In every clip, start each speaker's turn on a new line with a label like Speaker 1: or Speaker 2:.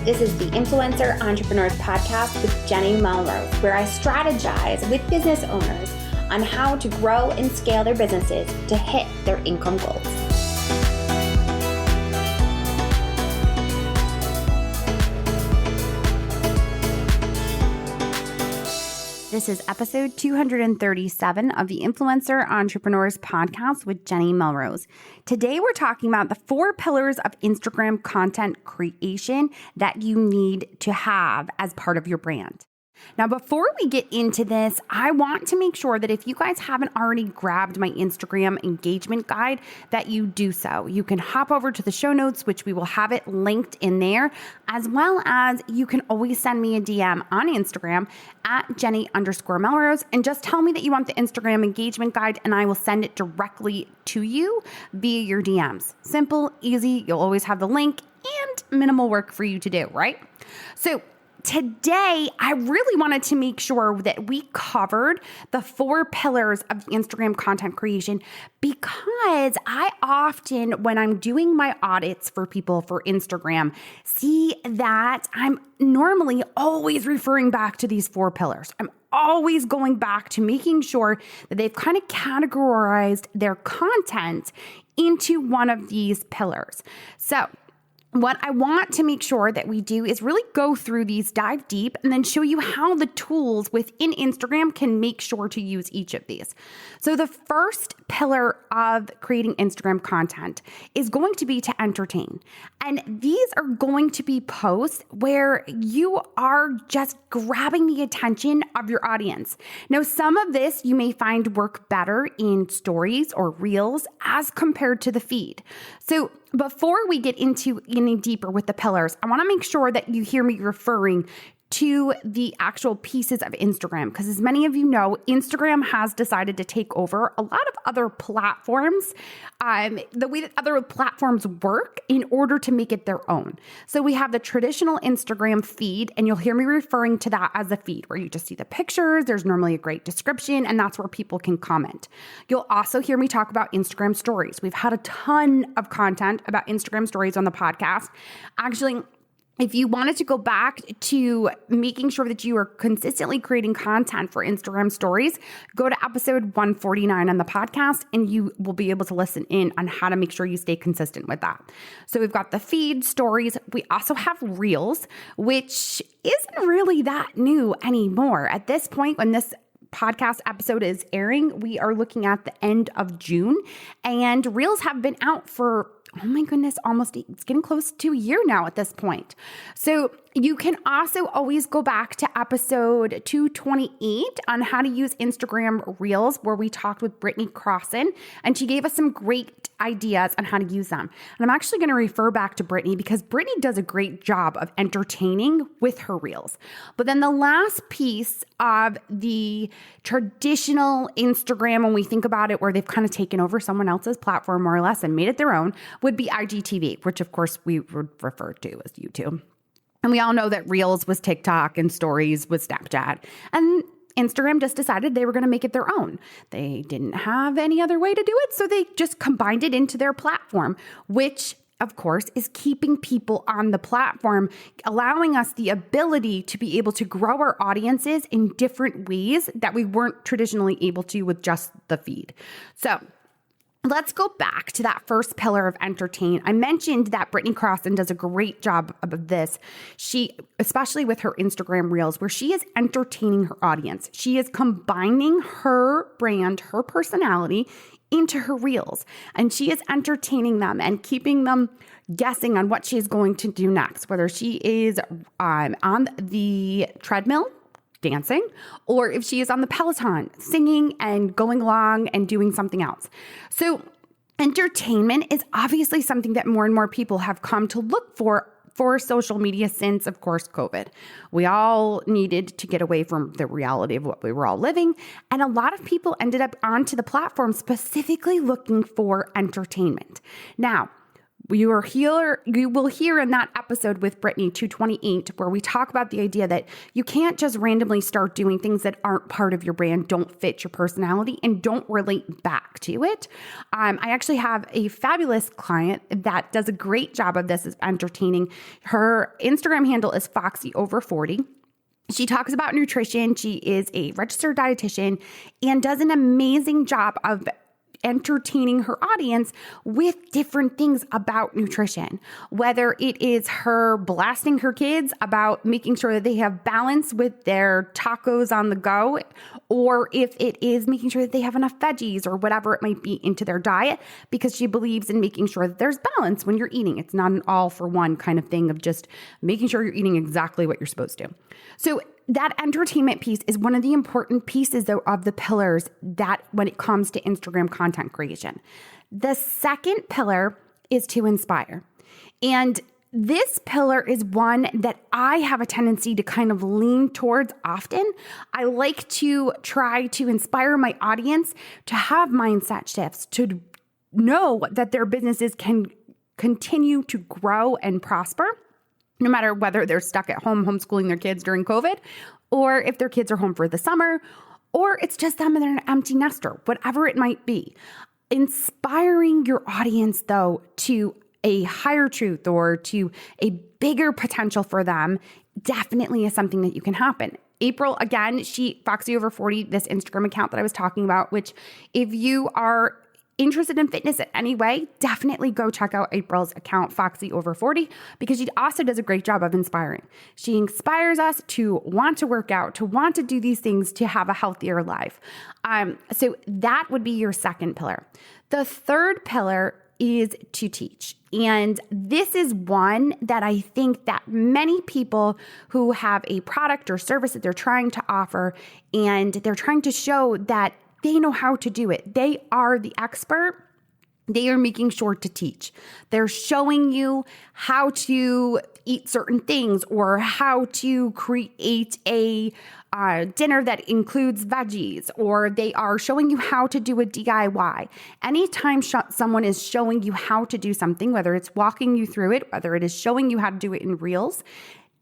Speaker 1: This is the Influencer Entrepreneurs Podcast with Jenny Melrose, where I strategize with business owners on how to grow and scale their businesses to hit their income goals. This is episode 237 of the Influencer Entrepreneurs Podcast with Jenny Melrose. Today, we're talking about the 4 pillars of Instagram content creation that you need to have as part of your brand. Now, before we get into this, I want to make sure that if you guys haven't already grabbed my Instagram engagement guide, that you do so. You can hop over to the show notes, which we will have it linked in there, as well as you can always send me a DM on Instagram at Jenny_Melrose and just tell me that you want the Instagram engagement guide and I will send it directly to you via your DMs. Simple, easy, you'll always have the link and minimal work for you to do, right? So today, I really wanted to make sure that we covered the 4 pillars of Instagram content creation because I often, when I'm doing my audits for people for Instagram, see that I'm normally always referring back to these 4 pillars. I'm always going back to making sure that they've kind of categorized their content into one of these pillars. So what I want to make sure that we do is really go through these, dive deep, and then show you how the tools within Instagram can make sure to use each of these. So the first pillar of creating Instagram content is going to be to entertain. And these are going to be posts where you are just grabbing the attention of your audience. Now, some of this you may find work better in stories or reels as compared to the feed. So before we get into any deeper with the pillars, I want to make sure that you hear me referring to the actual pieces of Instagram, because as many of you know, Instagram has decided to take over a lot of other platforms, the way that other platforms work in order to make it their own. So we have the traditional Instagram feed, and you'll hear me referring to that as a feed where you just see the pictures, there's normally a great description, and that's where people can comment. You'll also hear me talk about Instagram stories. We've had a ton of content about Instagram stories on the podcast. Actually, if you wanted to go back to making sure that you are consistently creating content for Instagram stories, go to episode 149 on the podcast and you will be able to listen in on how to make sure you stay consistent with that. So we've got the feed, stories. We also have reels, which isn't really that new anymore. At this point, when this podcast episode is airing, we are looking at the end of June, and reels have been out for, oh my goodness, it's getting close to a year now at this point. So you can also always go back to episode 228 on how to use Instagram Reels, where we talked with Brittany Crossan, and she gave us some great ideas on how to use them. And I'm actually going to refer back to Brittany because Brittany does a great job of entertaining with her Reels. But then the last piece of the traditional Instagram, when we think about it, where they've kind of taken over someone else's platform more or less and made it their own, would be IGTV, which of course we would refer to as YouTube. And we all know that Reels was TikTok and Stories was Snapchat. And Instagram just decided they were going to make it their own. They didn't have any other way to do it, so they just combined it into their platform, which of course is keeping people on the platform, allowing us the ability to be able to grow our audiences in different ways that we weren't traditionally able to with just the feed. So let's go back to that first pillar of entertain. I mentioned that Brittany Crossan does a great job of this. She, especially with her Instagram Reels, where she is entertaining her audience. She is combining her brand, her personality into her Reels, and she is entertaining them and keeping them guessing on what she's going to do next, whether she is on the treadmill dancing, or if she is on the Peloton singing and going along and doing something else. So entertainment is obviously something that more and more people have come to look for social media since, of course, COVID. We all needed to get away from the reality of what we were all living. And a lot of people ended up onto the platform specifically looking for entertainment. Now, You will hear in that episode with Brittany 228, where we talk about the idea that you can't just randomly start doing things that aren't part of your brand, don't fit your personality, and don't relate back to it. I actually have a fabulous client that does a great job of this, is entertaining. Her Instagram handle is FoxyOver40. She talks about nutrition. She is a registered dietitian and does an amazing job of entertaining her audience with different things about nutrition, whether it is her blasting her kids about making sure that they have balance with their tacos on the go, or if it is making sure that they have enough veggies or whatever it might be into their diet, because she believes in making sure that there's balance when you're eating. It's not an all for one kind of thing of just making sure you're eating exactly what you're supposed to. So that entertainment piece is one of the important pieces, though, of the pillars that when it comes to Instagram content creation. The second pillar is to inspire. And this pillar is one that I have a tendency to kind of lean towards often. I like to try to inspire my audience to have mindset shifts, to know that their businesses can continue to grow and prosper, no matter whether they're stuck at home homeschooling their kids during COVID, or if their kids are home for the summer, or it's just them and they're an empty nester, whatever it might be. Inspiring your audience, though, to a higher truth or to a bigger potential for them definitely is something that you can happen. April, again, FoxyOver40, this Instagram account that I was talking about, which if you are interested in fitness in any way, definitely go check out April's account, FoxyOver40, because she also does a great job of inspiring. She inspires us to want to work out, to want to do these things, to have a healthier life. So that would be your second pillar. The third pillar is to teach. And this is one that I think that many people who have a product or service that they're trying to offer, and they're trying to show that they know how to do it, they are the expert, they are making sure to teach. They're showing you how to eat certain things or how to create a dinner that includes veggies, or they are showing you how to do a DIY. Anytime someone is showing you how to do something, whether it's walking you through it, whether it is showing you how to do it in Reels,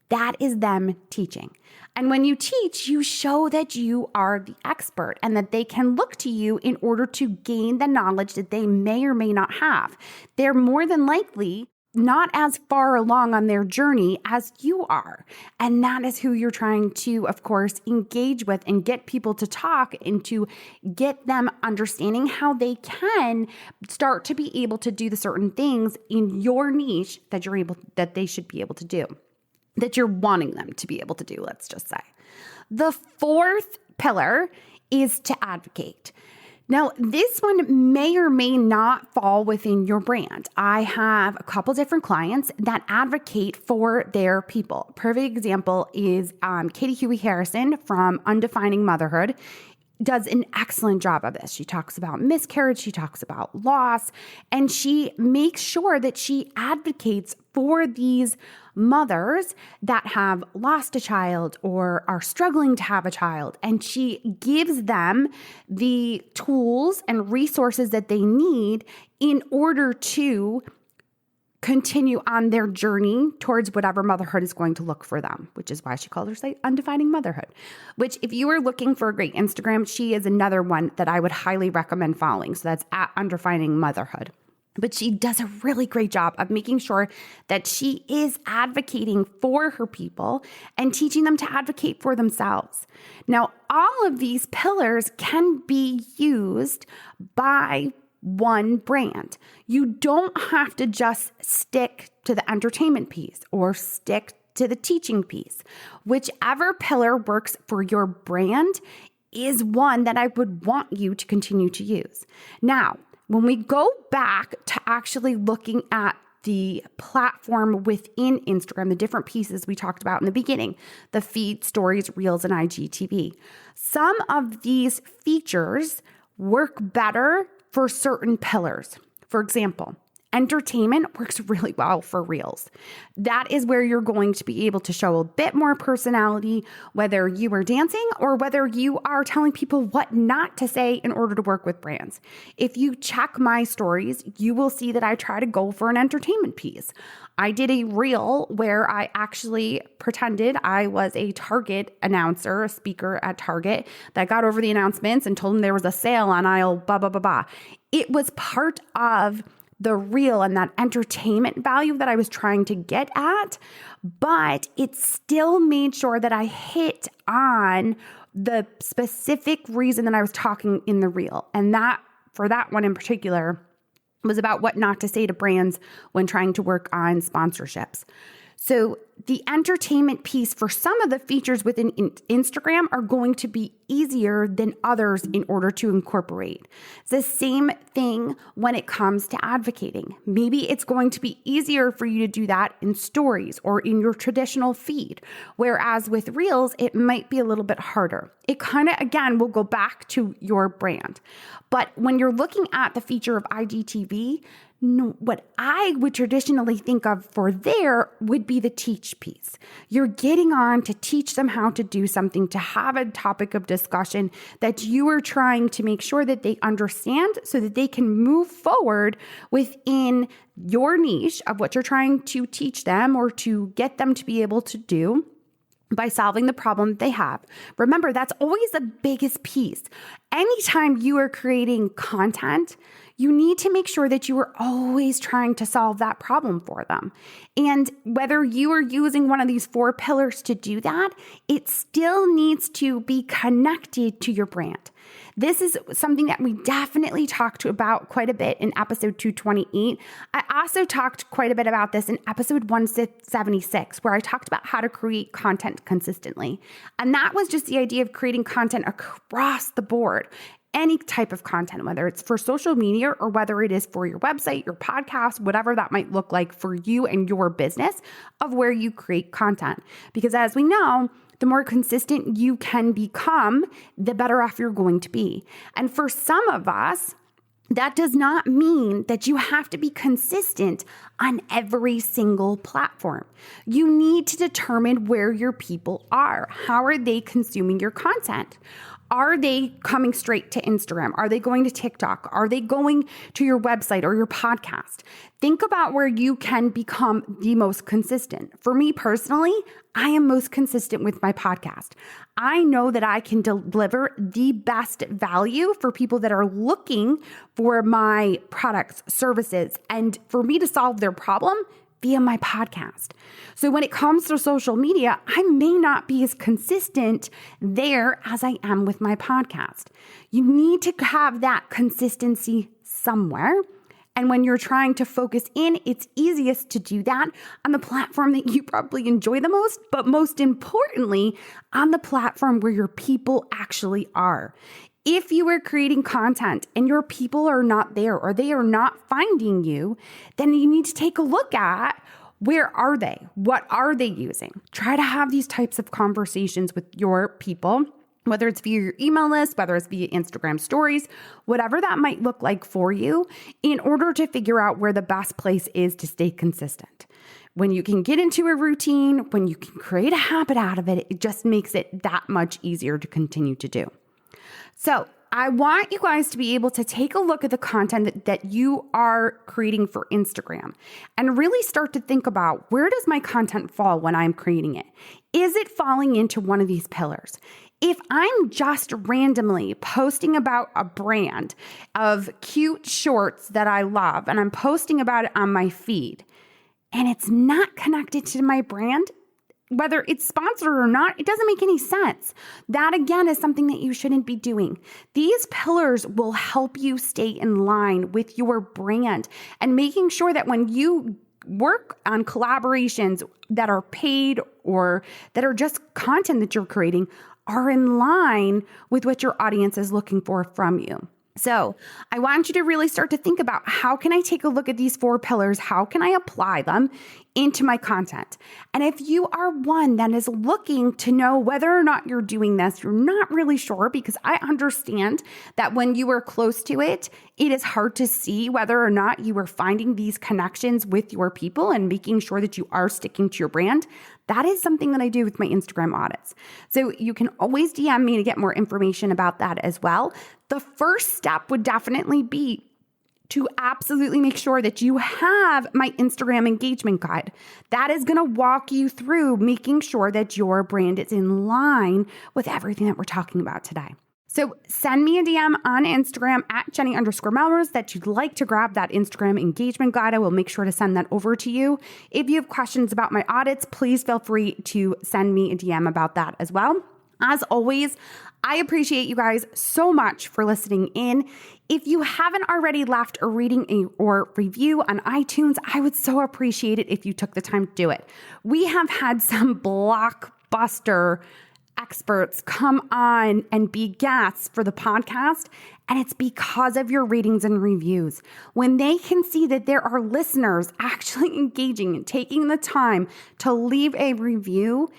Speaker 1: that is them teaching. And when you teach, you show that you are the expert and that they can look to you in order to gain the knowledge that they may or may not have. They're more than likely not as far along on their journey as you are. And that is who you're trying to, of course, engage with and get people to talk and to get them understanding how they can start to be able to do the certain things in your niche that they should be able to do, that you're wanting them to be able to do, let's just say. The fourth pillar is to advocate. Now, this one may or may not fall within your brand. I have a couple different clients that advocate for their people. Perfect example is Katie Huey Harrison from Undefining Motherhood. Does an excellent job of this. She talks about miscarriage, she talks about loss, and she makes sure that she advocates for these mothers that have lost a child or are struggling to have a child. And she gives them the tools and resources that they need in order to continue on their journey towards whatever motherhood is going to look for them, which is why she called her site Undefining Motherhood, which if you are looking for a great Instagram, she is another one that I would highly recommend following. So that's at Undefining Motherhood. But she does a really great job of making sure that she is advocating for her people and teaching them to advocate for themselves. Now, all of these pillars can be used by one brand. You don't have to just stick to the entertainment piece or stick to the teaching piece. Whichever pillar works for your brand is one that I would want you to continue to use. Now, when we go back to actually looking at the platform within Instagram, the different pieces we talked about in the beginning, the feed, stories, reels, and IGTV, some of these features work better for certain pillars. For example, Entertainment works really well for Reels. That is where you're going to be able to show a bit more personality, whether you are dancing or whether you are telling people what not to say in order to work with brands. If you check my stories, you will see that I try to go for an entertainment piece. I did a reel where I actually pretended I was a Target announcer, a speaker at Target, that got over the announcements and told them there was a sale on aisle blah, blah, blah, blah. It was part of the reel and that entertainment value that I was trying to get at, but it still made sure that I hit on the specific reason that I was talking in the reel. And that, for that one in particular, was about what not to say to brands when trying to work on sponsorships. So the entertainment piece for some of the features within Instagram are going to be easier than others in order to incorporate. It's the same thing when it comes to advocating. Maybe it's going to be easier for you to do that in stories or in your traditional feed, whereas with Reels, it might be a little bit harder. It kind of, again, will go back to your brand. But when you're looking at the feature of IGTV, what I would traditionally think of for there would be the teach piece. You're getting on to teach them how to do something, to have a topic of discussion that you are trying to make sure that they understand so that they can move forward within your niche of what you're trying to teach them or to get them to be able to do by solving the problem they have. Remember, that's always the biggest piece. Anytime you are creating content, you need to make sure that you are always trying to solve that problem for them. And whether you are using one of these 4 pillars to do that, it still needs to be connected to your brand. This is something that we definitely talked about quite a bit in episode 228. I also talked quite a bit about this in episode 176, where I talked about how to create content consistently. And that was just the idea of creating content across the board. Any type of content, whether it's for social media or whether it is for your website, your podcast, whatever that might look like for you and your business, of where you create content. Because as we know, the more consistent you can become, the better off you're going to be. And for some of us, that does not mean that you have to be consistent on every single platform. You need to determine where your people are. How are they consuming your content? Are they coming straight to Instagram? Are they going to TikTok? Are they going to your website or your podcast? Think about where you can become the most consistent. For me personally, I am most consistent with my podcast. I know that I can deliver the best value for people that are looking for my products, services, and for me to solve their problem via my podcast. So when it comes to social media, I may not be as consistent there as I am with my podcast. You need to have that consistency somewhere. And when you're trying to focus in, it's easiest to do that on the platform that you probably enjoy the most, but most importantly, on the platform where your people actually are. If you are creating content and your people are not there or they are not finding you, then you need to take a look at where are they? What are they using? Try to have these types of conversations with your people, whether it's via your email list, whether it's via Instagram stories, whatever that might look like for you, in order to figure out where the best place is to stay consistent. When you can get into a routine, when you can create a habit out of it, it just makes it that much easier to continue to do. So I want you guys to be able to take a look at the content that you are creating for Instagram and really start to think about, where does my content fall when I'm creating it? Is it falling into one of these pillars? If I'm just randomly posting about a brand of cute shorts that I love and I'm posting about it on my feed and it's not connected to my brand, whether it's sponsored or not, it doesn't make any sense. That, again, is something that you shouldn't be doing. These pillars will help you stay in line with your brand and making sure that when you work on collaborations that are paid or that are just content that you're creating are in line with what your audience is looking for from you. So I want you to really start to think about, how can I take a look at these 4 pillars? How can I apply them into my content. And if you are one that is looking to know whether or not you're doing this, you're not really sure, because I understand that when you are close to it, it is hard to see whether or not you are finding these connections with your people and making sure that you are sticking to your brand. That is something that I do with my Instagram audits. So you can always DM me to get more information about that as well. The first step would definitely be to absolutely make sure that you have my Instagram engagement guide. That is going to walk you through making sure that your brand is in line with everything that we're talking about today. So send me a DM on Instagram at Jenny_Melrose that you'd like to grab that Instagram engagement guide. I will make sure to send that over to you. If you have questions about my audits, please feel free to send me a DM about that as well. As always, I appreciate you guys so much for listening in. If you haven't already left a rating or review on iTunes, I would so appreciate it if you took the time to do it. We have had some blockbuster experts come on and be guests for the podcast, and it's because of your ratings and reviews. When they can see that there are listeners actually engaging and taking the time to leave a review,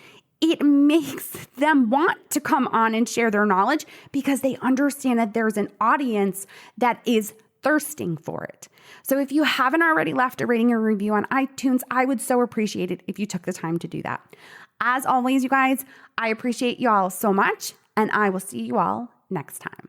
Speaker 1: it makes them want to come on and share their knowledge because they understand that there's an audience that is thirsting for it. So if you haven't already left a rating or review on iTunes, I would so appreciate it if you took the time to do that. As always, you guys, I appreciate you all so much, and I will see you all next time.